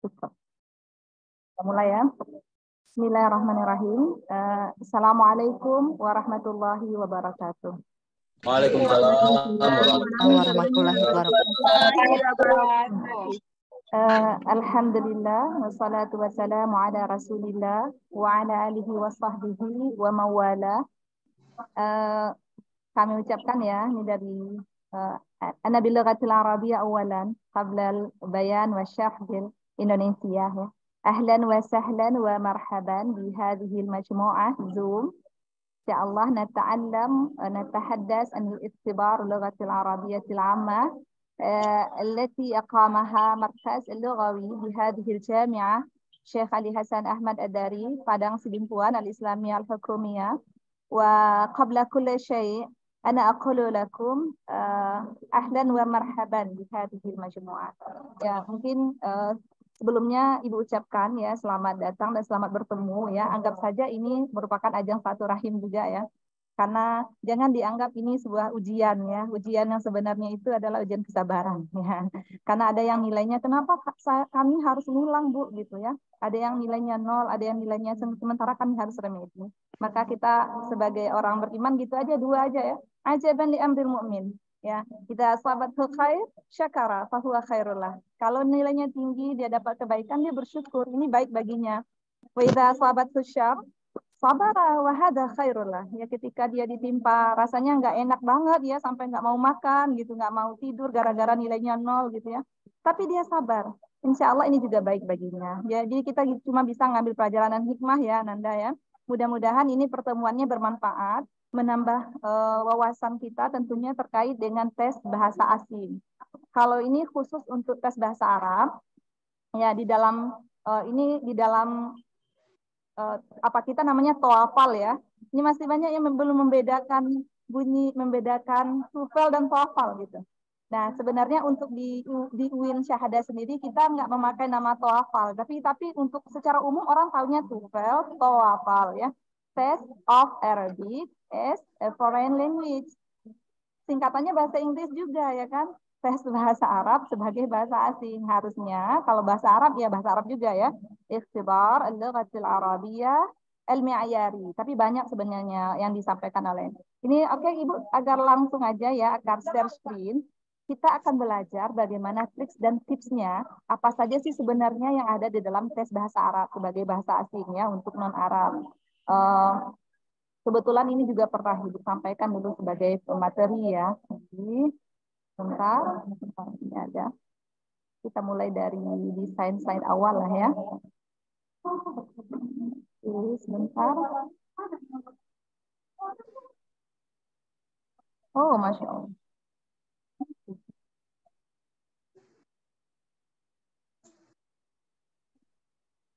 Kita mulai ya. Bismillahirrahmanirrahim. Assalamualaikum warahmatullahi wabarakatuh. Waalaikumsalam warahmatullahi wabarakatuh. Alhamdulillah wassalatu wassalamu ala Rasulillah wa ala alihi wa sahbihi wa mawala. Kami ucapkan ya ini dari ana bil lughatil arabiyyah awalan qabla al bayan wa syarh bil Indonesia ya. Ahlan wa sahlan wa marhaban bi hadhihi al majmu'ah Zoom. Insyaallah natahaddas an al-ikhtibar lughatil arabiyyatil 'ammah التي أقامها مركز اللغوي بهذه الجامعة الشيخ علي حسن أحمد الداري Padang Sidimpuan الإسلامية الحكومية. وقبل كل شيء أنا أقول لكم أهلا ومرحبا بهذه المجموعة. Ya, mungkin sebelumnya Ibu ucapkan ya selamat datang dan selamat bertemu ya. Anggap saja ini merupakan ajang silaturahim juga ya. Karena jangan dianggap ini sebuah ujian ya. Ujian yang sebenarnya itu adalah ujian kesabaran ya. Karena ada yang nilainya kenapa kami harus ngulang Bu gitu ya. Ada yang nilainya 0, ada yang nilainya sementara kami harus remedi. Maka kita sebagai orang beriman gitu aja dua aja ya. Ajaban li amril mu'min. Ya, kita asabathu khair syakara fahuwa khairullah. Kalau nilainya tinggi dia dapat kebaikan dia bersyukur, ini baik baginya. Wa idza asabathu syarr sabara wa hadza khairullah. Ya ketika dia ditimpa rasanya nggak enak banget ya sampai nggak mau makan gitu, nggak mau tidur gara-gara nilainya 0 gitu ya. Tapi dia sabar. Insya Allah ini juga baik baginya. Ya, jadi kita cuma bisa ngambil pelajaran hikmah ya Nanda ya. Mudah-mudahan ini pertemuannya bermanfaat, menambah wawasan kita tentunya terkait dengan tes bahasa asing. Kalau ini khusus untuk tes bahasa Arab, ya di dalam apa kita namanya TOEFL ya. Ini masih banyak yang belum membedakan TOEFL dan TOEFL gitu. Nah, sebenarnya untuk di UIN Syahada sendiri kita nggak memakai nama TOEFL, tapi untuk secara umum orang taunya TOEFL, TOEFL ya. Test of Arabic as a Foreign Language. Singkatannya bahasa Inggris juga ya kan. Tes bahasa Arab sebagai bahasa asing. Harusnya kalau bahasa Arab ya bahasa Arab juga ya. Ikhtibar al-lughatil arabiyyah al-mi'yari. Tapi banyak sebenarnya yang disampaikan oleh ini. Oke Ibu, agar langsung aja ya, agar share screen. Kita akan belajar bagaimana triks dan tipsnya, apa saja sih sebenarnya yang ada di dalam tes bahasa Arab sebagai bahasa asing ya untuk non-Arab. Kebetulan ini juga pernah disampaikan dulu sebagai materi ya. Jadi, sebentar, ini ada. Kita mulai dari desain slide awal lah ya. Oke, sebentar. Oh, Masya Allah.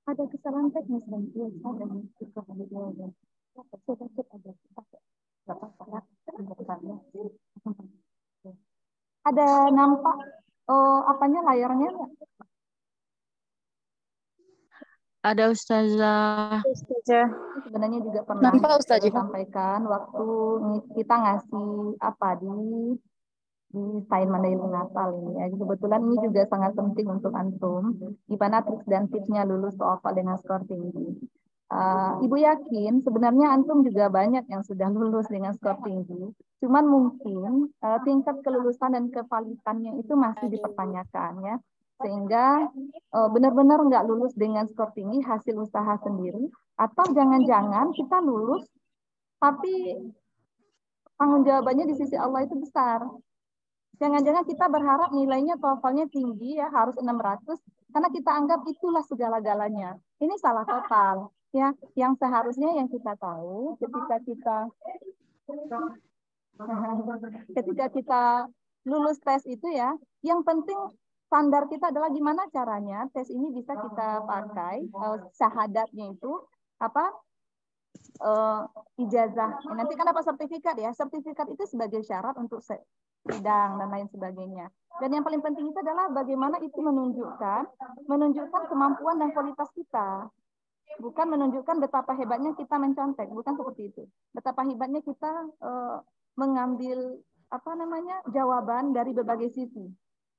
Ada kesalahan teknis dan ada nampak apanya layarnya? Ada Ustazah. Sebenarnya juga pernah saya sampaikan waktu kita ngasih apa di Sain Mandailing Natal ini ya. Kebetulan ini juga sangat penting untuk antum. Gimana tips dan tipsnya lulus TOEFL dengan skor tinggi. Ibu yakin sebenarnya antum juga banyak yang sudah lulus dengan skor tinggi. Cuman mungkin tingkat kelulusan dan kevalitannya itu masih dipertanyakan ya. Sehingga benar-benar nggak lulus dengan skor tinggi hasil usaha sendiri. Atau jangan-jangan kita lulus tapi tanggung jawabannya di sisi Allah itu besar. Jangan-jangan kita berharap nilainya TOEFL-nya tinggi ya, harus 600 karena kita anggap itulah segala-galanya. Ini salah total ya. Yang seharusnya yang kita tahu ketika kita lulus tes itu ya, yang penting standar kita adalah gimana caranya tes ini bisa kita pakai syahadatnya itu apa? Ijazah. Nanti kan apa sertifikat ya? Sertifikat itu sebagai syarat untuk sidang dan lain sebagainya. Dan yang paling penting itu adalah bagaimana itu menunjukkan kemampuan dan kualitas kita. Bukan menunjukkan betapa hebatnya kita mencontek, bukan seperti itu. Betapa hebatnya kita mengambil jawaban dari berbagai sisi.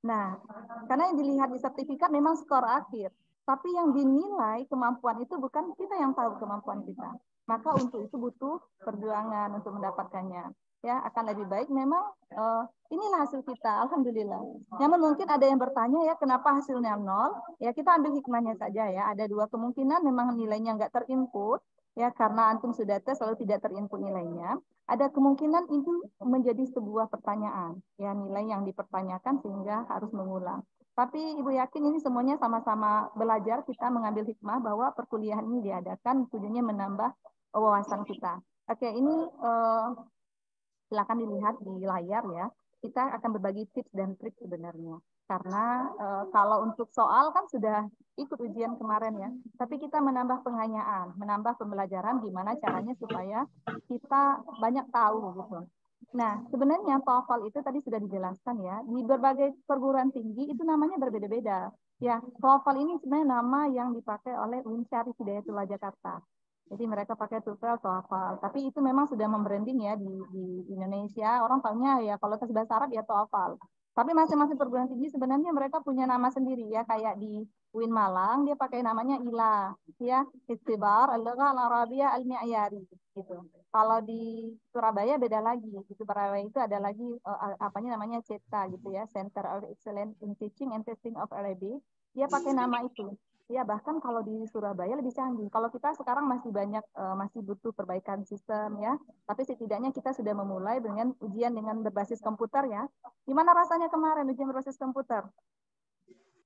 Nah, karena yang dilihat di sertifikat memang skor akhir. Tapi yang dinilai kemampuan itu bukan kita yang tahu kemampuan kita. Maka untuk itu butuh perjuangan untuk mendapatkannya. Ya, akan lebih baik memang inilah hasil kita, alhamdulillah. Namun mungkin ada yang bertanya ya, kenapa hasilnya 0? Ya, kita ambil hikmahnya saja ya. Ada dua kemungkinan, memang nilainya nggak terinput, ya karena antum sudah tes lalu tidak terinput nilainya. Ada kemungkinan itu menjadi sebuah pertanyaan, ya nilai yang dipertanyakan sehingga harus mengulang. Tapi Ibu yakin ini semuanya sama-sama belajar, kita mengambil hikmah bahwa perkuliahan ini diadakan tujuannya menambah wawasan kita. Oke, ini silakan dilihat di layar ya. Kita akan berbagi tips dan trik sebenarnya. Karena kalau untuk soal kan sudah ikut ujian kemarin ya. Tapi kita menambah penganyaan, menambah pembelajaran gimana caranya supaya kita banyak tahu gitu. Nah, sebenarnya TOEFL itu tadi sudah dijelaskan ya. Di berbagai perguruan tinggi itu namanya berbeda-beda. Ya, TOEFL ini sebenarnya nama yang dipakai oleh UIN Syarif Hidayatullah Jakarta. Jadi mereka pakai TOEFL, TOEFL. Tapi itu memang sudah membranding ya di Indonesia. Orang tahunya ya kalau tes bahasa Arab ya TOEFL. Tapi masing-masing perguruan tinggi sebenarnya mereka punya nama sendiri ya. Kayak di UIN Malang dia pakai namanya ILA, ya Ikhtibar Al-Lugha Al-Arabiyah Al-Mi'yari gitu. Kalau di Surabaya beda lagi. Di Surabaya itu ada lagi apanya namanya CETA gitu ya, Center of Excellence in Teaching and Testing of Arabic. Dia pakai nama itu. Ya, bahkan kalau di Surabaya lebih canggih. Kalau kita sekarang masih banyak, masih butuh perbaikan sistem ya. Tapi setidaknya kita sudah memulai dengan ujian dengan berbasis komputer ya. Gimana rasanya kemarin ujian berbasis komputer?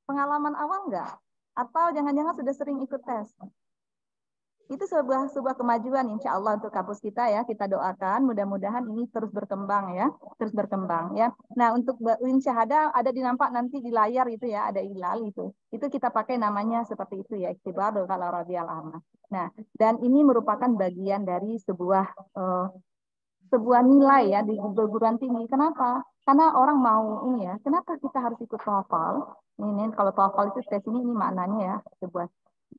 Pengalaman awal enggak? Atau jangan-jangan sudah sering ikut tes? Itu sebuah kemajuan insya Allah untuk kampus kita ya. Kita doakan mudah-mudahan ini terus berkembang ya, terus berkembang ya. Nah, untuk UIN Syahada ada dinampak nanti di layar itu ya, ada hilal itu. Itu kita pakai namanya seperti itu ya, Ikhtibar Al Rabiul Ammah. Nah, dan ini merupakan bagian dari sebuah nilai ya di perguruan tinggi. Kenapa? Karena orang mau ini ya. Kenapa kita harus ikut TOEFL? Ini kalau TOEFL itu tes ini maknanya ya, sebuah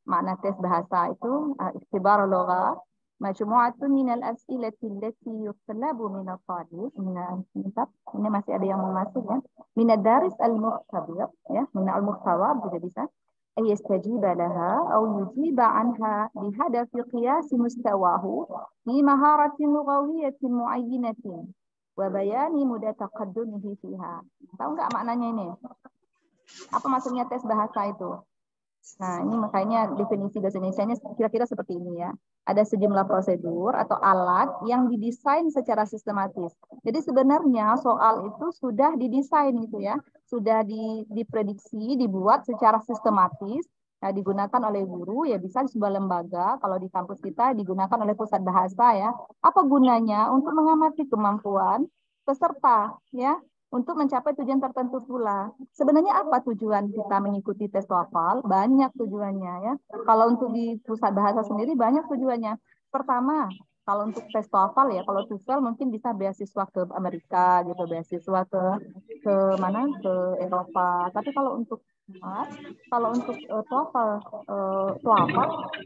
makna tes bahasa itu ikhtibar lugha majmu'atun min al-as'ilati allati yutlabu min al-talib ini masih ada yang mau masuk ya min ad-daris al-mukhtabir ya min al-mukhtabar juga bisa ay yastajiba laha aw yujiba anha bihadafi qiyas mustawahu fi maharatin lughawiyatin muayyinatin wa bayani muda taqaddumihi fiha. Tahu nggak maknanya ini? Apa maksudnya tes bahasa itu? Nah, ini makanya definisi bahasa Indonesia-nya kira-kira seperti ini ya. Ada sejumlah prosedur atau alat yang didesain secara sistematis. Jadi sebenarnya soal itu sudah didesain gitu ya. Sudah diprediksi, dibuat secara sistematis. Nah, digunakan oleh guru ya bisa di sebuah lembaga. Kalau di kampus kita digunakan oleh pusat bahasa ya. Apa gunanya? Untuk mengamati kemampuan peserta ya untuk mencapai tujuan tertentu pula. Sebenarnya apa tujuan kita mengikuti tes TOEFL? Banyak tujuannya ya. Kalau untuk di pusat bahasa sendiri banyak tujuannya. Pertama, kalau untuk tes TOEFL ya, kalau TOEFL mungkin bisa beasiswa ke Amerika gitu, beasiswa ke mana? Ke Eropa. Tapi kalau untuk TOEFL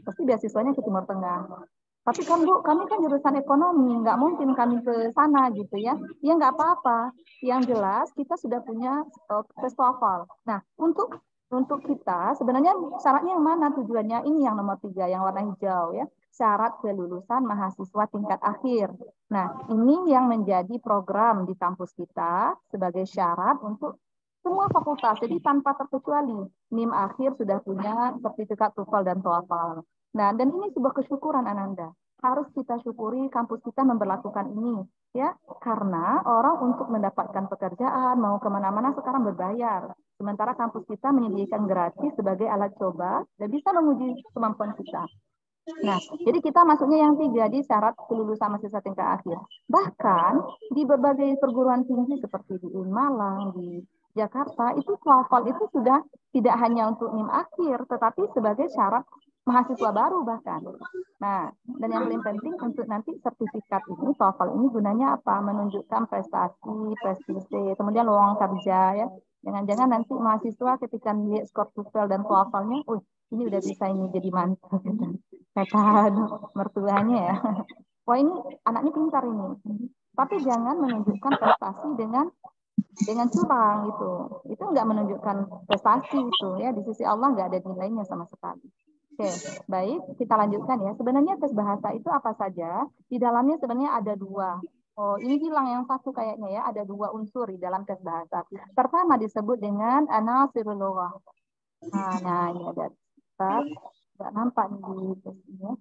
pasti beasiswanya ke Timur Tengah. Tapi kan Bu, kami kan jurusan ekonomi, nggak mungkin kami ke sana gitu ya. Ya nggak apa-apa. Yang jelas kita sudah punya tes TOEFL. Nah, untuk kita sebenarnya syaratnya yang mana tujuannya? Ini yang nomor 3, yang warna hijau ya. Syarat kelulusan mahasiswa tingkat akhir. Nah, ini yang menjadi program di kampus kita sebagai syarat untuk semua fakultas. Jadi tanpa terkecuali NIM akhir sudah punya sertifikat TOEFL dan TOEFL. Nah, dan ini sebuah kesyukuran Ananda. Harus kita syukuri kampus kita memberlakukan ini, ya. Karena orang untuk mendapatkan pekerjaan, mau kemana-mana sekarang berbayar. Sementara kampus kita menyediakan gratis sebagai alat coba dan bisa menguji kemampuan kita. Nah, jadi kita masuknya yang 3 di syarat kelulusan mahasiswa tingkat akhir. Bahkan di berbagai perguruan tinggi seperti di Malang, di Jakarta, itu TOEFL itu sudah tidak hanya untuk NIM akhir, tetapi sebagai syarat mahasiswa baru bahkan. Nah, dan yang paling penting untuk nanti sertifikat ini, TOEFL ini gunanya apa? Menunjukkan prestasi, prestise, kemudian lowongan kerja ya. Jangan-jangan nanti mahasiswa ketika melihat skor TOEFL dan TOEFL-nya, ini udah bisa ini jadi mantap. Kata mertuanya ya. Wah ini anaknya pintar ini. Tapi jangan menunjukkan prestasi dengan dengan curang itu nggak menunjukkan prestasi itu ya, di sisi Allah nggak ada nilainya sama sekali. Oke, baik, kita lanjutkan ya. Sebenarnya tes bahasa itu apa saja? Di dalamnya sebenarnya ada dua. Oh, ini hilang yang satu kayaknya ya, ada dua unsur di dalam tes bahasa. Pertama disebut dengan anasirul lughah. Nah, ini ada tab, nggak nampak nih di tesnya.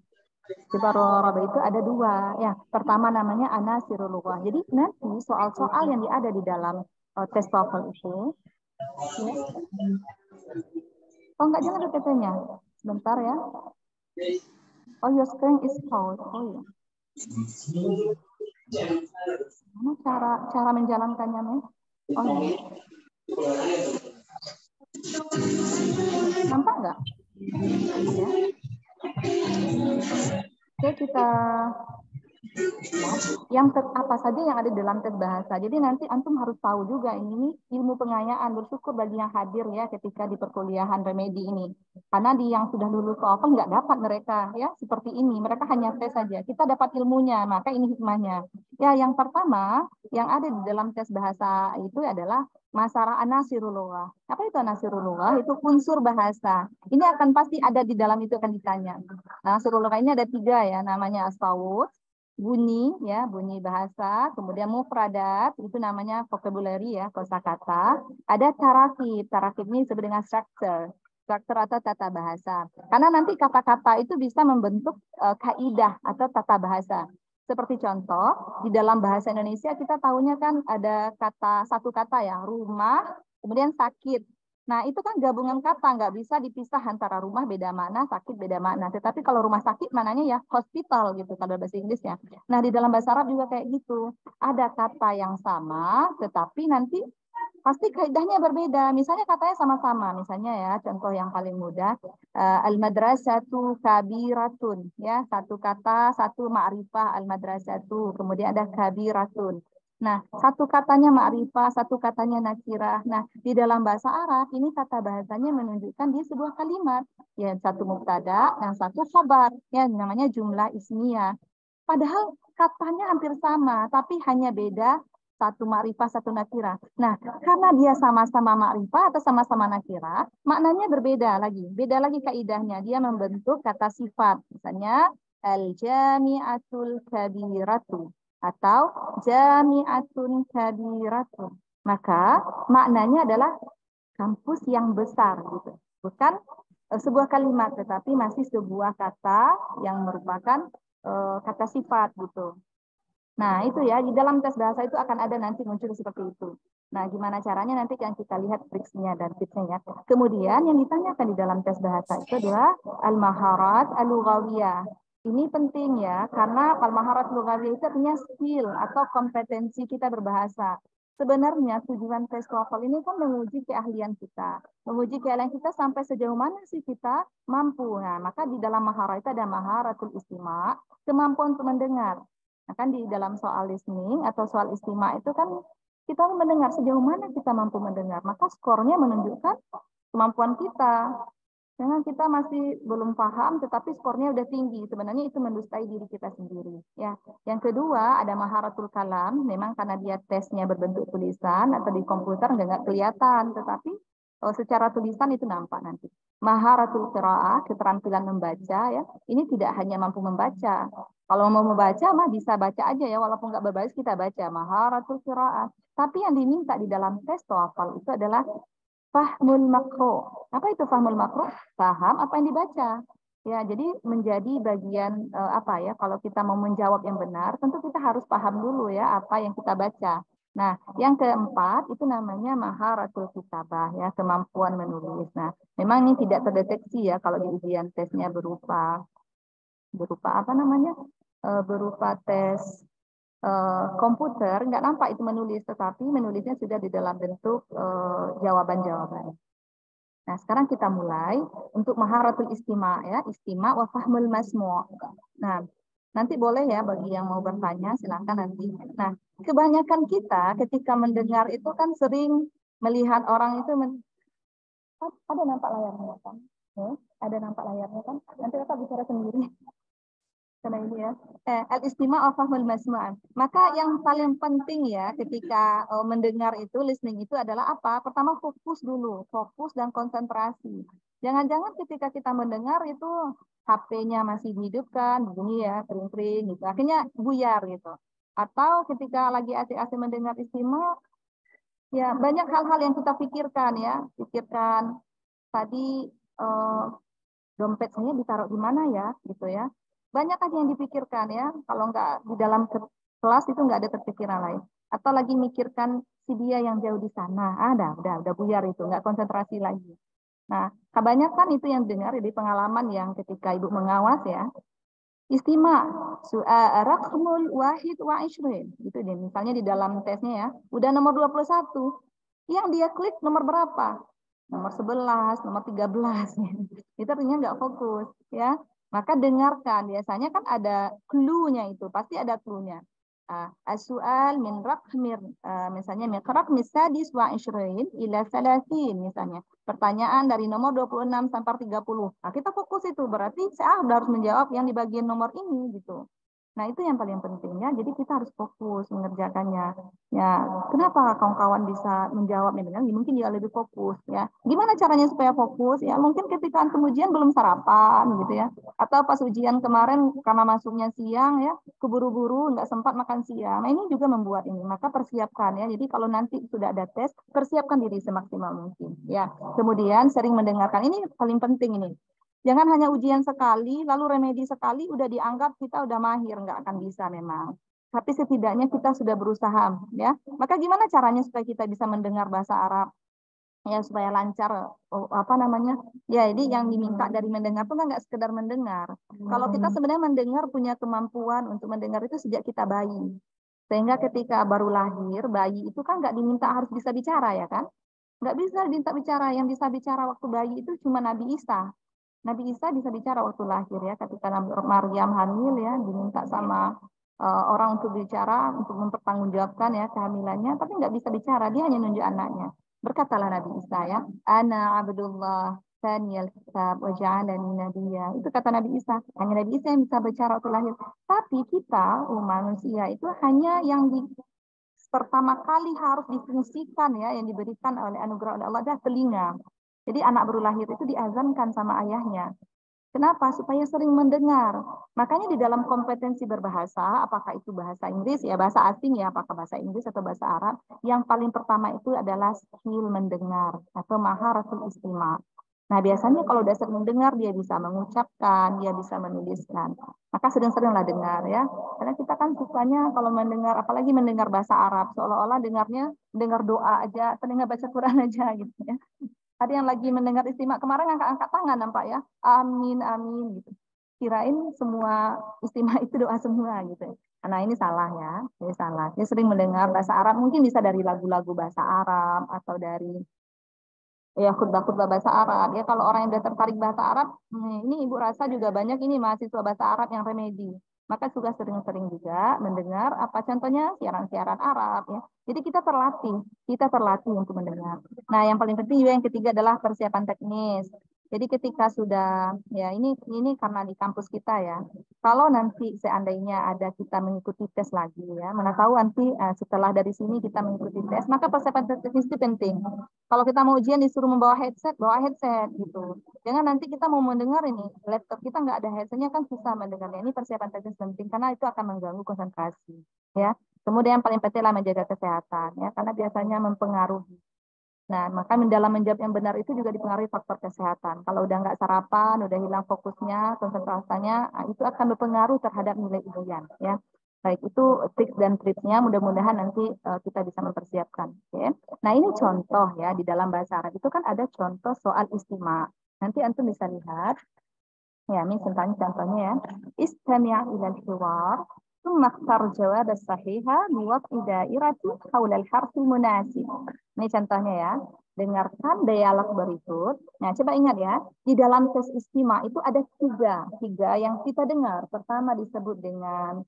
Coba Raba itu ada dua. Ya, pertama namanya anasirul lughah. Jadi nanti soal-soal yang ada di dalam tes TOEFL itu, ya. Oh, enggak, jangan katanya. Sebentar ya. Oh, your screen is closed. Oh, ya. Mana cara menjalankannya, Nih? Oh, ini. Nampak nggak? Ya. Oke, kita yang apa saja yang ada dalam tes bahasa. Jadi nanti antum harus tahu juga ini ilmu pengayaan. Bersyukur bagi yang hadir ya ketika di perkuliahan remedi ini. Karena di yang sudah lulus TOEFL nggak dapat mereka ya seperti ini. Mereka hanya tes saja. Kita dapat ilmunya, maka ini hikmahnya. Ya, yang pertama yang ada di dalam tes bahasa itu adalah masalah anasirul lughah. Apa itu anasirul lughah? Itu unsur bahasa. Ini akan pasti ada di dalam itu akan ditanya. Anasirul lughah ini ada 3 ya, namanya as-sawut, bunyi ya, bunyi bahasa, kemudian mufradat itu namanya vocabulary ya, kosakata. Ada tarakib, tarakib ini disebut dengan structure, structure atau tata bahasa. Karena nanti kata-kata itu bisa membentuk kaidah atau tata bahasa. Seperti contoh, di dalam bahasa Indonesia kita tahunya kan ada satu kata ya, rumah, kemudian sakit. Nah, itu kan gabungan kata, nggak bisa dipisah antara rumah beda makna, sakit beda makna. Tetapi kalau rumah sakit mananya ya hospital gitu kalau bahasa Inggris ya. Nah, di dalam bahasa Arab juga kayak gitu. Ada kata yang sama, tetapi nanti pasti kaidahnya berbeda. Misalnya katanya sama-sama. Misalnya ya, contoh yang paling mudah, al-madrasatu kabiratun. Ya, satu kata, satu ma'rifah al-madrasatu. Kemudian ada kabiratun. Nah, satu katanya ma'rifah, satu katanya nakirah. Nah, di dalam bahasa Arab, ini kata bahasanya menunjukkan di sebuah kalimat. Ya, satu mubtada, yang satu khabar. Ya, namanya jumlah ismiyah. Padahal katanya hampir sama, tapi hanya beda satu ma'rifah, satu nakirah. Nah, karena dia sama-sama ma'rifah atau sama-sama nakirah, maknanya berbeda lagi. Beda lagi kaidahnya. Dia membentuk kata sifat. Misalnya, al-jami'atul kabiratu atau jami'atun kabiratun. Maka maknanya adalah kampus yang besar gitu. Bukan sebuah kalimat tetapi masih sebuah kata yang merupakan kata sifat gitu. Nah, itu ya di dalam tes bahasa itu akan ada nanti muncul seperti itu. Nah, gimana caranya nanti yang kita lihat triksnya dan tipsnya ya. Kemudian yang ditanyakan di dalam tes bahasa itu adalah al-maharat al-lughawiyah. Ini penting ya, karena al-maharat lughawiyah itu artinya skill atau kompetensi kita berbahasa. Sebenarnya tujuan tes TOEFL ini kan menguji keahlian kita. Menguji keahlian kita sampai sejauh mana sih kita mampu. Nah, maka di dalam maharat itu ada maharatul istima, kemampuan untuk mendengar. Nah, kan di dalam soal listening atau soal istima itu kan kita mendengar sejauh mana kita mampu mendengar. Maka skornya menunjukkan kemampuan kita. Jangan kita masih belum paham, tetapi skornya udah tinggi. Sebenarnya itu mendustai diri kita sendiri. Ya, yang kedua ada maharatul kalam. Memang karena dia tesnya berbentuk tulisan atau di komputer nggak kelihatan, tetapi secara tulisan itu nampak nanti. Maharatul qiraah, keterampilan membaca ya. Ini tidak hanya mampu membaca. Kalau mau membaca mah bisa baca aja ya, walaupun nggak berbaris kita baca. Maharatul qiraah. Tapi yang diminta di dalam tes TOEFL itu adalah fahmul makro. Apa itu fahmul makro? Paham apa yang dibaca. Ya, jadi menjadi bagian apa ya? Kalau kita mau menjawab yang benar, tentu kita harus paham dulu ya apa yang kita baca. Nah, yang keempat itu namanya maharatul kitabah ya, kemampuan menulis. Nah, memang ini tidak terdeteksi ya kalau di ujian tesnya berupa apa namanya? Berupa tes komputer, nggak nampak itu menulis, tetapi menulisnya sudah di dalam bentuk jawaban-jawaban. Nah, sekarang kita mulai untuk maharatul istima ya, istima wa fahmul masmu'. Nah, nanti boleh ya bagi yang mau bertanya silakan nanti. Nah, kebanyakan kita ketika mendengar itu kan sering melihat orang itu ada nampak layarnya kan? Ada nampak layarnya kan? Nanti Kakak bicara sendiri. Karena ini ya. al-istima' wa fahmul masmu'. Maka yang paling penting ya ketika mendengar itu, listening itu adalah apa? Pertama fokus dulu, fokus dan konsentrasi. Jangan-jangan ketika kita mendengar itu HP-nya masih dihidupkan, begini ya, kering-kering gitu. Akhirnya buyar gitu. Atau ketika lagi asik-asik mendengar istima', ya banyak hal-hal yang kita pikirkan ya. Pikirkan tadi dompet saya ditaruh di mana ya, gitu ya. Banyak aja yang dipikirkan ya. Kalau nggak di dalam kelas itu nggak ada terpikiran lain. Atau lagi mikirkan si dia yang jauh di sana. Udah buyar itu, nggak konsentrasi lagi. Nah, kebanyakan itu yang dengar di pengalaman yang ketika ibu mengawas ya. Istima, rakmul wahid wa ishrin. Gitu deh, misalnya di dalam tesnya ya. Udah nomor 21. Yang dia klik nomor berapa? Nomor 11, nomor 13. Itu artinya nggak fokus ya. Maka dengarkan, biasanya kan ada clue-nya itu, pasti ada clue-nya. As-su'al min raqmir, misalnya min raqmi sadis wa ishrin ila salasin misalnya. Pertanyaan dari nomor 26 sampai 30. Nah, kita fokus itu, berarti saya harus menjawab yang di bagian nomor ini gitu. Nah, itu yang paling penting ya. Jadi kita harus fokus mengerjakannya. Ya, kenapa kawan-kawan bisa menjawabnya dengan mungkin dia lebih fokus ya. Gimana caranya supaya fokus? Ya, mungkin ketika antum ujian belum sarapan gitu ya. Atau pas ujian kemarin karena masuknya siang ya, keburu-buru nggak sempat makan siang. Nah, ini juga membuat ini. Maka persiapkan ya. Jadi kalau nanti sudah ada tes, persiapkan diri semaksimal mungkin ya. Kemudian sering mendengarkan. Ini paling penting ini. Jangan hanya ujian sekali, lalu remedi sekali, udah dianggap kita udah mahir, nggak akan bisa memang. Tapi setidaknya kita sudah berusaha, ya. Maka gimana caranya supaya kita bisa mendengar bahasa Arab, ya supaya lancar, apa namanya? Ya, ini yang diminta dari mendengar itu nggak sekedar mendengar. Kalau kita sebenarnya mendengar punya kemampuan untuk mendengar itu sejak kita bayi. Sehingga ketika baru lahir, bayi itu kan nggak diminta harus bisa bicara ya kan? Nggak bisa diminta bicara. Yang bisa bicara waktu bayi itu cuma Nabi Isa. Nabi Isa bisa bicara waktu lahir ya, ketika Maryam hamil ya, diminta sama orang untuk bicara, untuk mempertanggungjawabkan ya kehamilannya, tapi nggak bisa bicara, dia hanya nunjuk anaknya. Berkatalah Nabi Isa ya, Ana Abdullah, Saniyal Kitab, wa ja'alani Nabiyya. Itu kata Nabi Isa. Hanya Nabi Isa yang bisa bicara waktu lahir. Tapi kita, manusia, itu hanya yang pertama kali harus difungsikan ya, yang diberikan oleh anugerah oleh Allah adalah telinga. Jadi anak baru lahir itu diazankan sama ayahnya. Kenapa? Supaya sering mendengar. Makanya di dalam kompetensi berbahasa, apakah itu bahasa Inggris, ya bahasa asing ya, apakah bahasa Inggris atau bahasa Arab, yang paling pertama itu adalah skill mendengar atau maharatul istima'. Nah, biasanya kalau udah sering mendengar, dia bisa mengucapkan, dia bisa menuliskan. Maka sering-seringlah dengar ya. Karena kita kan sukanya kalau mendengar, apalagi mendengar bahasa Arab, seolah-olah dengarnya, dengar doa aja, terdengar baca Quran aja gitu ya. Ada yang lagi mendengar istimak kemarin angkat-angkat tangan nampak ya. Amin, amin gitu. Kirain semua istimak itu doa semua gitu. Nah ini salah ya. Ini salah. Dia sering mendengar bahasa Arab. Mungkin bisa dari lagu-lagu bahasa Arab. Atau dari ya khutbah-khutbah bahasa Arab. Ya kalau orang yang sudah tertarik bahasa Arab. Ini Ibu rasa juga banyak ini mahasiswa bahasa Arab yang remedi. Maka juga sering-sering juga mendengar apa contohnya siaran-siaran Arab ya. Jadi kita terlatih untuk mendengar. Nah, yang paling penting juga yang ketiga adalah persiapan teknis. Jadi ketika sudah ya ini karena di kampus kita ya. Kalau nanti seandainya ada kita mengikuti tes lagi ya, mana tahu nanti setelah dari sini kita mengikuti tes, maka persiapan teknis itu penting. Kalau kita mau ujian disuruh membawa headset, bawa headset gitu. Jangan nanti kita mau mendengar ini, laptop kita nggak ada headsetnya kan susah mendengarnya. Ini persiapan teknis penting karena itu akan mengganggu konsentrasi ya. Kemudian yang paling penting adalah menjaga kesehatan ya, karena biasanya mempengaruhi. Nah, maka dalam menjawab yang benar itu juga dipengaruhi faktor kesehatan. Kalau udah nggak sarapan, udah hilang fokusnya, konsentrasinya, itu akan berpengaruh terhadap nilai ujian. Ya, baik itu tips dan triknya. Mudah-mudahan nanti kita bisa mempersiapkan. Okay? Nah, ini contoh ya di dalam bahasa Arab itu kan ada contoh soal istima. Nanti antum bisa lihat. Ya, ini contohnya ya. Istami' ila al-hiwar. ثم اختر جواب الصحيح بوضع دائرة حول الحرف المناسب. Ini contohnya ya. Dengarkan dialog berikut. Nah, coba ingat ya, di dalam tes istima itu ada tiga yang kita dengar. Pertama disebut dengan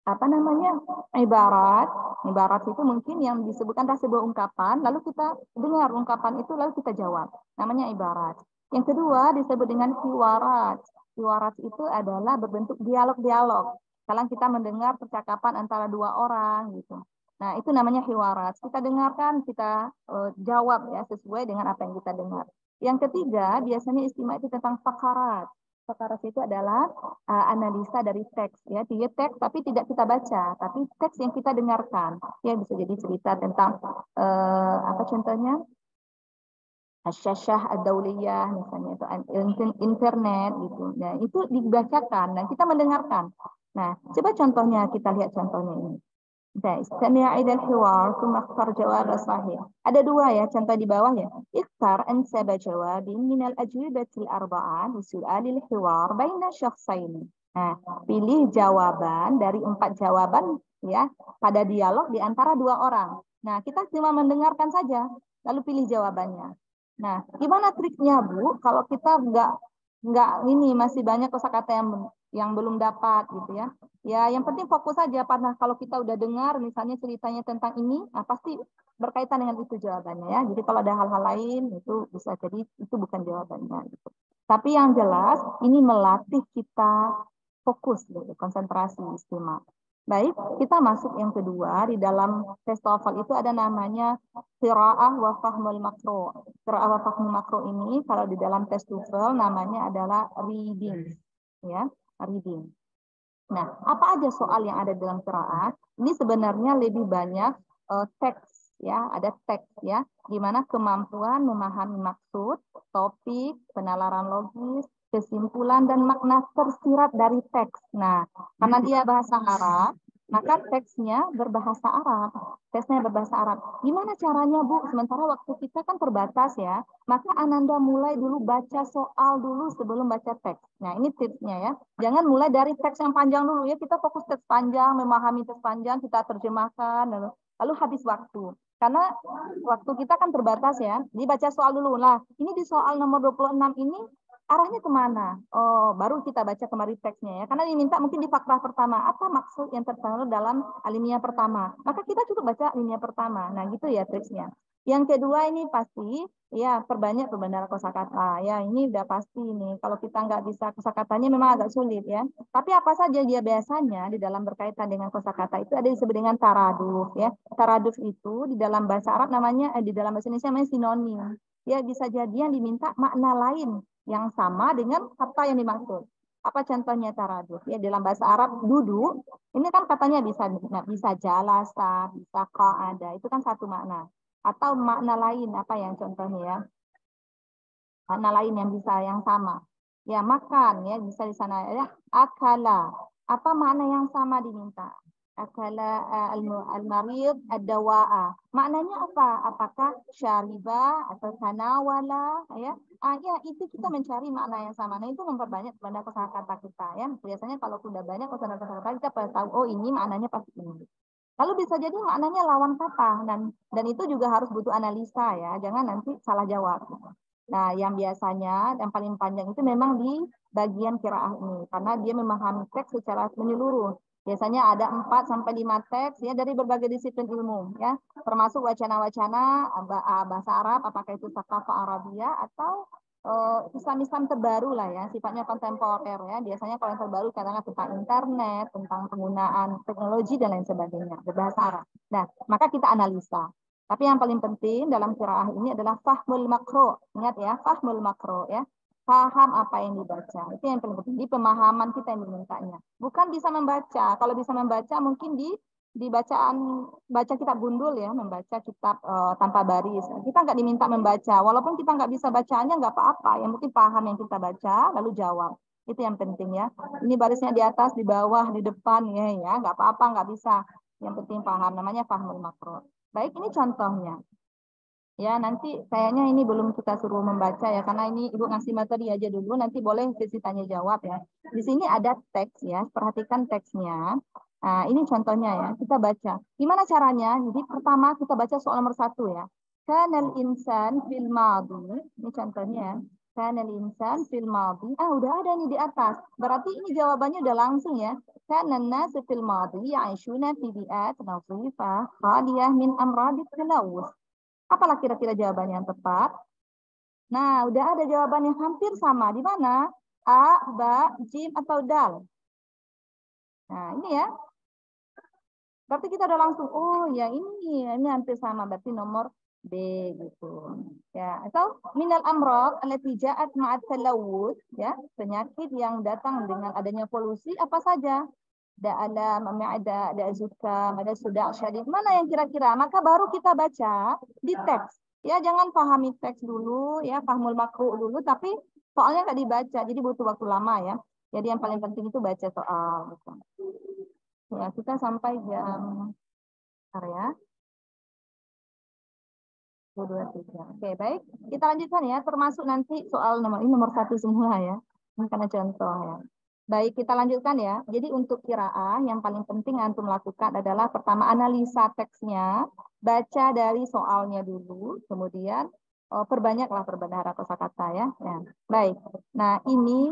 apa namanya ibarat. Ibarat itu mungkin yang disebutkan adalah sebuah ungkapan, lalu kita dengar ungkapan itu, lalu kita jawab. Namanya ibarat. Yang kedua disebut dengan hiwarat. Hiwarat itu adalah berbentuk dialog-dialog. Kalau kita mendengar percakapan antara dua orang gitu. Nah, itu namanya hiwarat. Kita dengarkan, kita jawab ya sesuai dengan apa yang kita dengar. Yang ketiga, biasanya istimewa itu tentang fakarat. Fakarat itu adalah analisa dari teks ya. Dia teks tapi tidak kita baca, tapi teks yang kita dengarkan. Ya bisa jadi cerita tentang apa contohnya? Asyashah ad-dauliyah misalnya itu internet gitu. Nah, itu dibacakan dan kita mendengarkan. Nah, coba contohnya kita lihat contohnya ini. Istami' ila al-hiwar thumma ikhtar jawab sahih. Ada dua ya contoh di bawah ya. Ikhtar ansaba jawabin min al-ajwibati al-arba'ah li su'al al-hiwar baina syakhsaini. Nah, pilih jawaban dari 4 jawaban ya pada dialog di antara dua orang. Nah, kita cuma mendengarkan saja lalu pilih jawabannya. Nah, gimana triknya Bu kalau kita nggak ini masih banyak kosakata yang belum dapat gitu ya. Ya, yang penting fokus saja karena kalau kita udah dengar misalnya ceritanya tentang ini, nah pasti berkaitan dengan itu jawabannya ya. Jadi kalau ada hal-hal lain itu bisa jadi itu bukan jawabannya gitu. Tapi yang jelas ini melatih kita fokus gitu, konsentrasi istimewa. Baik, kita masuk yang kedua di dalam tes TOEFL itu ada namanya qiraah wa fahmul makro. Qiraah wa fahmul makro ini kalau di dalam tes TOEFL namanya adalah reading ya, reading. Nah, apa aja soal yang ada dalam qiraah? Ini sebenarnya lebih banyak teks ya, ada teks ya, di mana kemampuan memahami maksud, topik, penalaran logis, kesimpulan dan makna tersirat dari teks. Nah, karena dia bahasa Arab, maka teksnya berbahasa Arab. Teksnya berbahasa Arab. Gimana caranya, Bu? Sementara waktu kita kan terbatas ya. Maka Ananda mulai dulu baca soal dulu sebelum baca teks. Nah, ini tipsnya ya. Jangan mulai dari teks yang panjang dulu ya. Kita fokus teks panjang, memahami teks panjang, kita terjemahkan lalu habis waktu. Karena waktu kita kan terbatas ya. Dibaca soal dulu. Nah, ini di soal nomor 26 ini arahnya kemana? Oh, baru kita baca kembali teksnya ya. Karena diminta mungkin di fakrah pertama. Apa maksud yang tertera dalam alinea pertama? Maka kita cukup baca alinea pertama. Nah, gitu ya teksnya. Yang kedua ini pasti ya perbanyak pembenaran kosakata. Ya, ini udah pasti ini. Kalau kita nggak bisa kosakatanya memang agak sulit ya. Tapi apa saja dia biasanya di dalam berkaitan dengan kosakata itu ada disebut dengan taraduf ya. Taraduf itu di dalam bahasa Arab namanya di dalam bahasa Indonesia namanya sinonim. Ya bisa jadi yang diminta makna lain yang sama dengan kata yang dimaksud. Apa contohnya taraduf? Ya dalam bahasa Arab duduk, ini kan katanya bisa jalasa, bisa qa'ada, itu kan satu makna. Atau makna lain apa yang contohnya ya? Makna lain yang bisa yang sama. Ya makan ya bisa di sana ya akala. Apa makna yang sama diminta? Akala al-marid ad-dawa'a. Maknanya apa? Apakah syariba atau tanawala ya? Ya itu kita mencari makna yang sama. Nah itu memperbanyak benda kosakata kita ya. Biasanya kalau sudah banyak kosakata kita tahu oh ini maknanya pasti ini. Lalu bisa jadi maknanya lawan kata dan itu juga harus butuh analisa ya. Jangan nanti salah jawab. Nah, yang biasanya yang paling panjang itu memang di bagian qiraah ini karena dia memahami teks secara menyeluruh. Biasanya ada 4 sampai 5 teks ya dari berbagai disiplin ilmu ya, termasuk wacana-wacana bahasa Arab apakah itu Tsaqafah Arabia atau Islam-Islam terbaru lah ya, sifatnya kontemporer ya. Biasanya kalau yang terbaru katakanlah tentang internet, tentang penggunaan teknologi dan lain sebagainya berbahasa Arab. Nah, maka kita analisa. Tapi yang paling penting dalam qiraah ini adalah fahmul makro. Ingat ya, fahmul makro ya. Paham apa yang dibaca. Itu yang paling penting. Di pemahaman kita yang dimintanya. Bukan bisa membaca. Kalau bisa membaca mungkin di bacaan baca kitab gundul ya, membaca kitab tanpa baris. Kita nggak diminta membaca. Walaupun kita nggak bisa bacaannya nggak apa-apa. Yang penting paham yang kita baca lalu jawab. Itu yang penting ya. Ini barisnya di atas, di bawah, di depan ya, nggak apa-apa, nggak bisa. Yang penting paham. Namanya fahmul makro. Baik, ini contohnya. Ya, nanti kayaknya ini belum kita suruh membaca ya, karena ini Ibu ngasih materi aja dulu, nanti boleh sesi tanya jawab ya. Di sini ada teks ya, perhatikan teksnya. Nah, ini contohnya ya, kita baca. Gimana caranya? Jadi pertama kita baca soal nomor 1 ya. Kanal insan fil madi. Ini contohnya. Kanal insan fil madi. Udah ada nih di atas. Berarti ini jawabannya udah langsung ya. Kanan nas fil madi ya'ishuna fi bi'at nadhifah khaliyah min amradit talawus. Apalah kira-kira jawabannya yang tepat? Nah, udah ada jawaban yang hampir sama. Di mana? A, ba, jim, atau dal? Nah, ini ya. Berarti kita udah langsung, oh ya ini hampir sama. Berarti nomor B gitu. Ya, atau minal amrad allati ja'at ma'at talawuth, ya, penyakit yang datang dengan adanya polusi apa saja? Ada ma'ada, ada zukam, ada sudah syadid. Mana yang kira-kira? Maka baru kita baca di teks. Ya, jangan pahami teks dulu, ya, fahmul makruh dulu, tapi soalnya nggak dibaca, jadi butuh waktu lama ya. Jadi yang paling penting itu baca soal. Gitu. Ya, kita sampai jam ya. 23. Oke, baik. Kita lanjutkan ya, termasuk nanti soal nomor ini nomor 1 semua ya. Ini karena contoh ya. Baik, kita lanjutkan ya. Jadi untuk qiraah yang paling penting antum lakukan adalah pertama analisa teksnya, baca dari soalnya dulu, kemudian perbanyaklah perbedaan kosakata ya. Ya. Baik. Nah, ini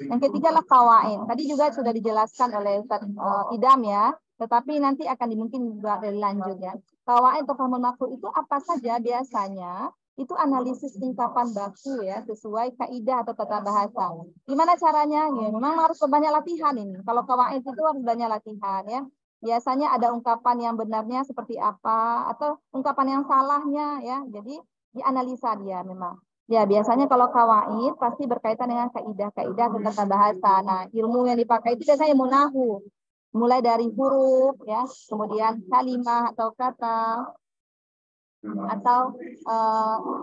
yang ketiga adalah qawaid. Tadi juga sudah dijelaskan oleh Ustaz Idam ya, tetapi nanti akan dimungkin lanjut ya. Qawaid atau fahmul makruh itu apa saja biasanya? Itu analisis ungkapan baku ya, sesuai kaidah atau tata bahasa. Gimana caranya? Ya, memang harus banyak latihan ini. Kalau qawaid itu harus banyak latihan ya. Biasanya ada ungkapan yang benarnya seperti apa atau ungkapan yang salahnya ya. Jadi dianalisa dia memang. Ya, biasanya kalau kawaid pasti berkaitan dengan kaidah-kaidah tentang tata bahasa. Nah, ilmu yang dipakai itu biasanya ilmu nahu. Mulai dari huruf, ya, kemudian kalimat atau kata, atau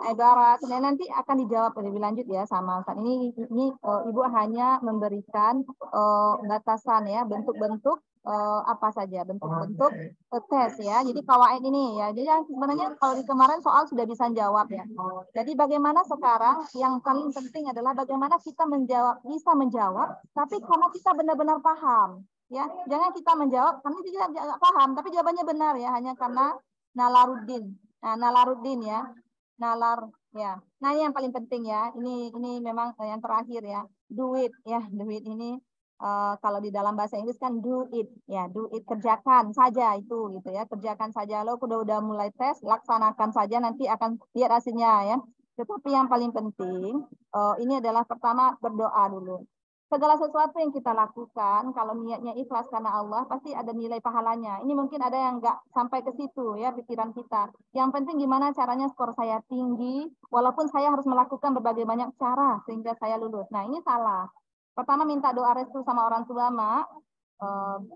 ibarat. Dan nanti akan dijawab lebih lanjut ya sama Ustaz. Ini Ibu hanya memberikan batasan ya, bentuk-bentuk apa saja, bentuk-bentuk tes ya. Jadi kawaid ini ya. Jadi sebenarnya kalau di kemarin soal sudah bisa jawab ya. Jadi bagaimana sekarang yang paling penting adalah bagaimana kita bisa menjawab, tapi karena kita benar-benar paham. Ya, jangan kita menjawab karena kita tidak paham, tapi jawabannya benar ya, hanya karena nalaruddin. Nah, nalaruddin ya. Nalar ya. Nah, ini yang paling penting ya. Ini memang yang terakhir ya. Do it ya. Do it ini kalau di dalam bahasa Inggris kan do it ya. Do it, kerjakan saja itu gitu ya. Kerjakan saja. Lo udah mulai tes, laksanakan saja, nanti akan lihat hasilnya ya. Tetapi yang paling penting ini adalah pertama berdoa dulu. Segala sesuatu yang kita lakukan, kalau niatnya ikhlas karena Allah, pasti ada nilai pahalanya. Ini mungkin ada yang nggak sampai ke situ ya pikiran kita. Yang penting gimana caranya skor saya tinggi, walaupun saya harus melakukan berbagai banyak cara sehingga saya lulus. Nah, ini salah. Pertama minta doa restu sama orang tua, Mak.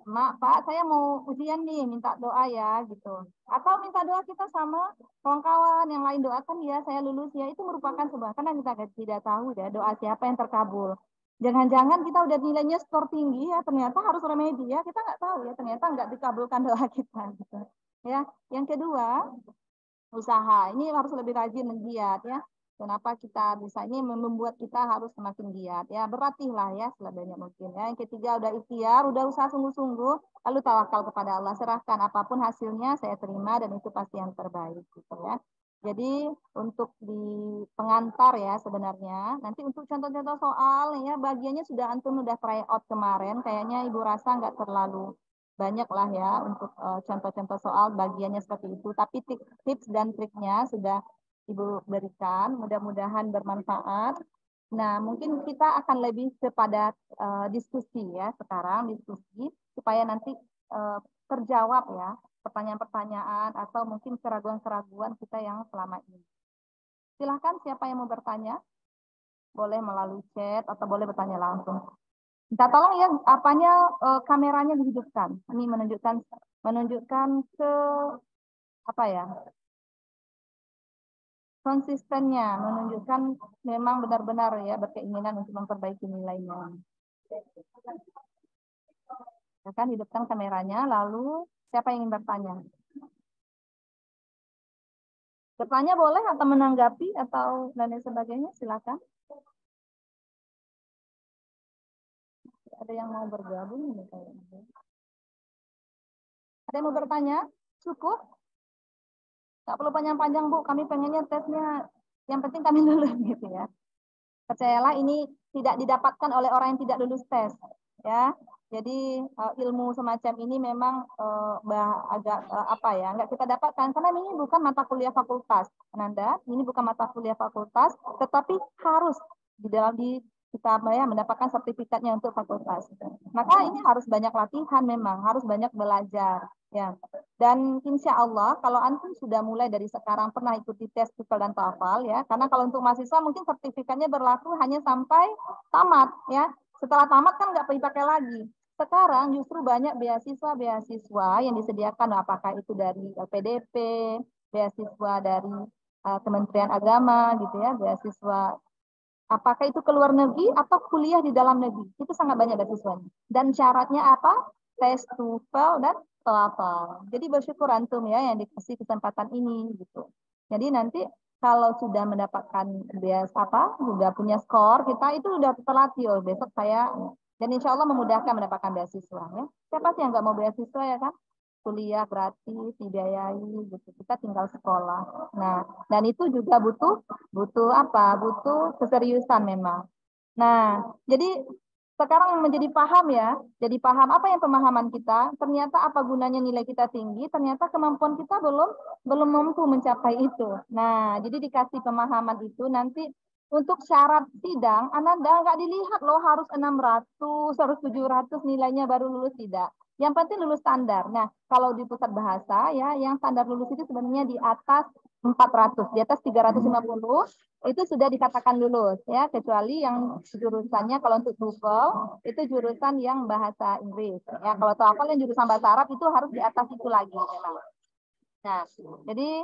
Mak, Pak, saya mau ujian nih, minta doa ya gitu. Atau minta doa kita sama kawan-kawan yang lain, doakan ya saya lulus ya. Itu merupakan sebuah, karena kita tidak tahu ya doa siapa yang terkabul. Jangan-jangan kita udah nilainya skor tinggi ya, ternyata harus remedi ya, kita nggak tahu ya, ternyata nggak dikabulkan doa kita gitu. Ya, yang kedua usaha. Ini harus lebih rajin dan giat ya. Kenapa kita bisa ini membuat kita harus semakin giat ya, berlatihlah ya sebanyak mungkin ya. Yang ketiga udah ikhtiar, udah usaha sungguh-sungguh, lalu tawakal kepada Allah, serahkan apapun hasilnya saya terima dan itu pasti yang terbaik gitu ya. Jadi untuk di pengantar ya sebenarnya, nanti untuk contoh-contoh soal ya bagiannya sudah antum udah try out kemarin, kayaknya Ibu rasa nggak terlalu banyak lah ya untuk contoh-contoh soal bagiannya seperti itu. Tapi tips dan triknya sudah Ibu berikan, mudah-mudahan bermanfaat. Nah, mungkin kita akan lebih kepada diskusi ya sekarang, diskusi supaya nanti terjawab ya pertanyaan-pertanyaan atau mungkin keraguan-keraguan kita yang selama ini. Silahkan siapa yang mau bertanya, boleh melalui chat atau boleh bertanya langsung. Minta tolong ya apanya kameranya dihidupkan. Ini menunjukkan ke apa ya? Konsistennya, menunjukkan memang benar-benar ya berkeinginan untuk memperbaiki nilainya. Akan hidupkan kameranya, lalu siapa yang ingin bertanya? Bertanya boleh atau menanggapi atau dan lain sebagainya, silakan. Ada yang mau bergabung ini kayaknya. Ada yang mau bertanya? Cukup? Nggak perlu panjang-panjang, Bu. Kami pengennya tesnya, yang penting kami lulus gitu ya. Percayalah ini tidak didapatkan oleh orang yang tidak lulus tes. Ya. Jadi ilmu semacam ini memang agak apa ya, nggak kita dapatkan karena ini bukan mata kuliah fakultas, Ananda. Ini bukan mata kuliah fakultas, tetapi harus di dalam kita ya mendapatkan sertifikatnya untuk fakultas. Maka ini harus banyak latihan memang, harus banyak belajar ya. Dan insya Allah kalau antum sudah mulai dari sekarang pernah ikuti tes TOEFL dan TOEFL ya, karena kalau untuk mahasiswa mungkin sertifikatnya berlaku hanya sampai tamat ya. Setelah tamat kan nggak dipakai lagi. Sekarang justru banyak beasiswa-beasiswa yang disediakan, apakah itu dari LPDP, beasiswa dari Kementerian Agama gitu ya, beasiswa apakah itu ke luar negeri atau kuliah di dalam negeri. Itu sangat banyak beasiswanya. Dan syaratnya apa? Tes TOEFL dan TOEFL. Jadi bersyukur antum ya yang dikasih kesempatan ini gitu. Jadi nanti kalau sudah mendapatkan sudah punya skor, kita itu sudah terlatih. Oh, besok saya dan insya Allah memudahkan mendapatkan beasiswa ya. Siapa sih yang nggak mau beasiswa ya kan? Kuliah gratis, dibiayai gitu. Kita tinggal sekolah. Nah, dan itu juga butuh butuh apa? Butuh keseriusan memang. Nah, jadi sekarang menjadi paham ya. Jadi paham apa yang pemahaman kita. Ternyata apa gunanya nilai kita tinggi, ternyata kemampuan kita belum mampu mencapai itu. Nah, jadi dikasih pemahaman itu nanti untuk syarat sidang, Ananda nggak dilihat loh harus 600, harus 700 nilainya baru lulus tidak. Yang penting lulus standar. Nah, kalau di pusat bahasa ya, yang standar lulus itu sebenarnya di atas 400, di atas 350 itu sudah dikatakan lulus ya, kecuali yang jurusannya kalau untuk TOEFL itu jurusan yang bahasa Inggris ya. Kalau TOEFL yang jurusan bahasa Arab itu harus di atas itu lagi memang. Nah, jadi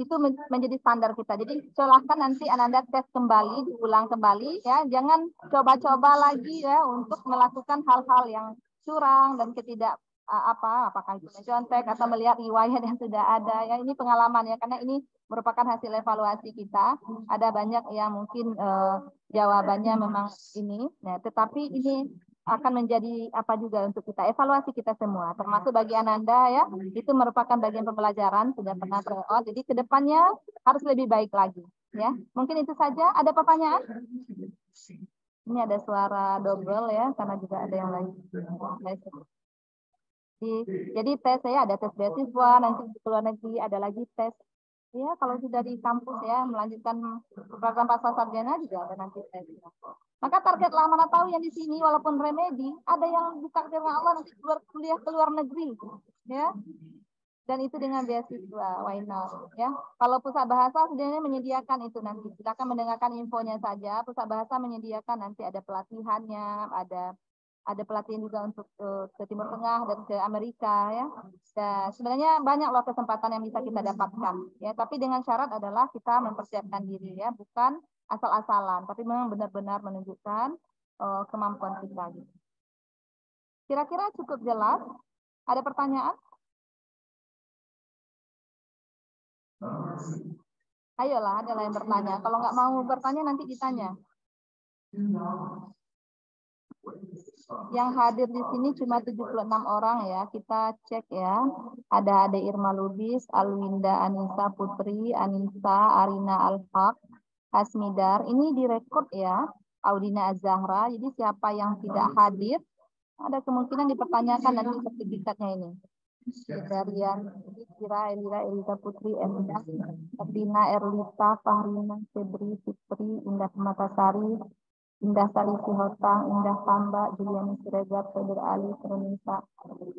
itu menjadi standar kita. Jadi silahkan nanti Ananda tes kembali, diulang kembali ya. Jangan coba-coba lagi ya untuk melakukan hal-hal yang curang dan apakah itu mencontek atau melihat riwayat yang sudah ada ya. Ini pengalaman ya, karena ini merupakan hasil evaluasi kita. Ada banyak yang mungkin jawabannya memang ini. Nah, tetapi ini akan menjadi apa juga untuk kita evaluasi kita semua, termasuk bagi Ananda ya, itu merupakan bagian pembelajaran sudah pernah tryout, jadi kedepannya harus lebih baik lagi ya. Mungkin itu saja. Ada pertanyaan? Ini ada suara double ya, karena juga ada yang lain. Jadi tes saya ada tes beasiswa, nanti di luar negeri ada lagi tes. Ya, kalau sudah di kampus ya, melanjutkan program pasca sarjana juga ada nanti tes. Maka target lah, mana tahu yang di sini walaupun remedi, ada yang ditakdirkan Allah nanti keluar kuliah ke luar negeri. Ya, dan itu dengan beasiswa, why not ya. Kalau pusat bahasa sebenarnya menyediakan itu nanti, silakan mendengarkan infonya saja. Pusat bahasa menyediakan nanti ada pelatihannya, ada pelatihan juga untuk ke Timur Tengah dan ke Amerika ya. Dan sebenarnya banyak loh kesempatan yang bisa kita dapatkan ya, tapi dengan syarat adalah kita mempersiapkan diri ya, bukan asal-asalan, tapi memang benar-benar menunjukkan kemampuan kita gitu. Kira-kira cukup jelas? Ada pertanyaan? Ayolah, ada yang bertanya. Kalau nggak mau bertanya nanti ditanya. Yang hadir di sini cuma 76 orang ya. Kita cek ya. Ada Ade Irma Lubis, Alwinda Anissa Putri, Anissa Arina Alhaq, Hasmidar. Ini direkod ya. Audina Azahra. Jadi siapa yang tidak hadir, ada kemungkinan dipertanyakan nanti sertifikatnya ini. Darian, Kira, Elira, Elita Putri, Endah, Erdina, Erlita, Fahrina, Febri, Fitri, Indah Matasari, Indah Sari Sihotang, Indah Tamba, Juliani Siregar, Feder Ali, Serenisa.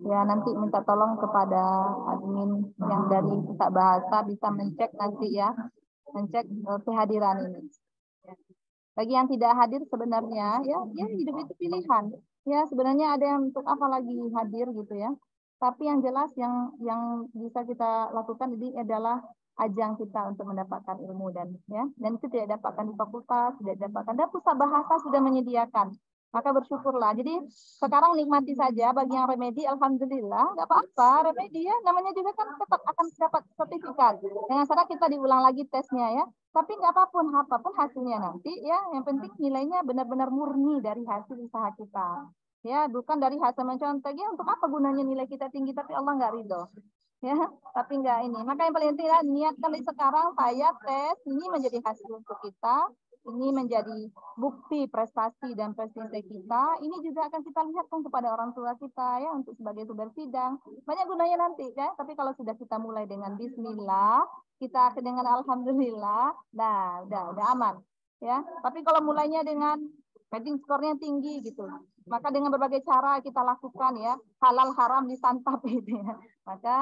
Ya, nanti minta tolong kepada admin yang dari Pusat Bahasa bisa mencek nanti ya, mencek kehadiran ini. Bagi yang tidak hadir sebenarnya ya hidup itu pilihan. Ya, sebenarnya ada yang untuk apa lagi hadir gitu ya. Tapi yang jelas yang bisa kita lakukan ini adalah ajang kita untuk mendapatkan ilmu dan itu tidak dapatkan di fakultas, tidak dapatkan dan Pusat Bahasa sudah menyediakan. Maka bersyukurlah. Jadi sekarang nikmati saja. Bagi yang remedi, alhamdulillah, nggak apa-apa. Remedi ya, namanya juga kan tetap akan dapat sertifikat. Dengan cara kita diulang lagi tesnya ya. Tapi nggak apapun hasilnya nanti ya. Yang penting nilainya benar-benar murni dari hasil usaha kita. Ya, bukan dari hasil mencontek ya. Untuk apa gunanya nilai kita tinggi tapi Allah nggak ridho. Ya, tapi nggak ini. Maka yang paling penting adalah niatkan dari sekarang saya tes ini menjadi hasil untuk kita. ini menjadi bukti prestasi dan prestasi kita. Ini juga akan kita lihatkan kepada orang tua kita ya untuk sebagai sumber sidang. Banyak gunanya nanti ya. Tapi kalau sudah kita mulai dengan Bismillah, kita dengan Alhamdulillah, nah udah aman ya. Tapi kalau mulainya dengan rating skornya tinggi gitu, maka dengan berbagai cara kita lakukan ya, halal haram disantap gitu ya. Maka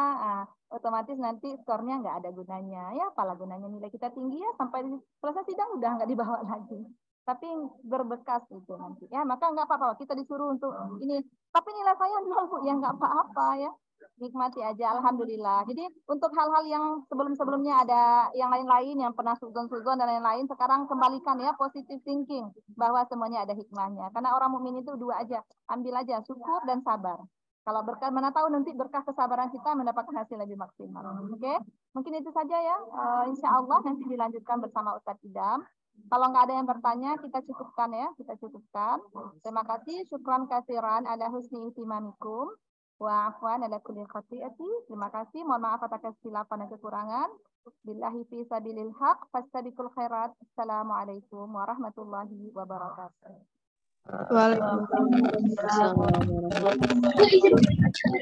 otomatis nanti skornya nggak ada gunanya ya, apalah gunanya nilai kita tinggi ya, sampai selesai sidang udah nggak dibawa lagi, tapi berbekas itu nanti ya. Maka nggak apa-apa kita disuruh untuk ini, tapi nilai saya nol Bu ya, nggak apa-apa ya, nikmati aja, alhamdulillah. Jadi untuk hal-hal yang sebelum-sebelumnya ada yang lain-lain yang pernah suzon-suzon dan lain-lain, sekarang kembalikan ya positive thinking bahwa semuanya ada hikmahnya. Karena orang mukmin itu dua aja, ambil aja syukur dan sabar. Kalau berkah, mana tahu nanti berkah kesabaran kita mendapatkan hasil lebih maksimal. Oke, mungkin itu saja ya. Insya Allah nanti dilanjutkan bersama Ustadz Idam. Kalau nggak ada yang bertanya, kita cukupkan ya. Kita cukupkan. Terima kasih. Syukran kasiran ala husni itimamikum. Wa afwan ala kulli khati'ati. Terima kasih. Mohon maaf atas kesilapan dan kekurangan. Billahi fi sabilil haq. Fastabiqul khairat. Assalamualaikum warahmatullahi wabarakatuh. Waalaikumsalam warahmatullahi wabarakatuh.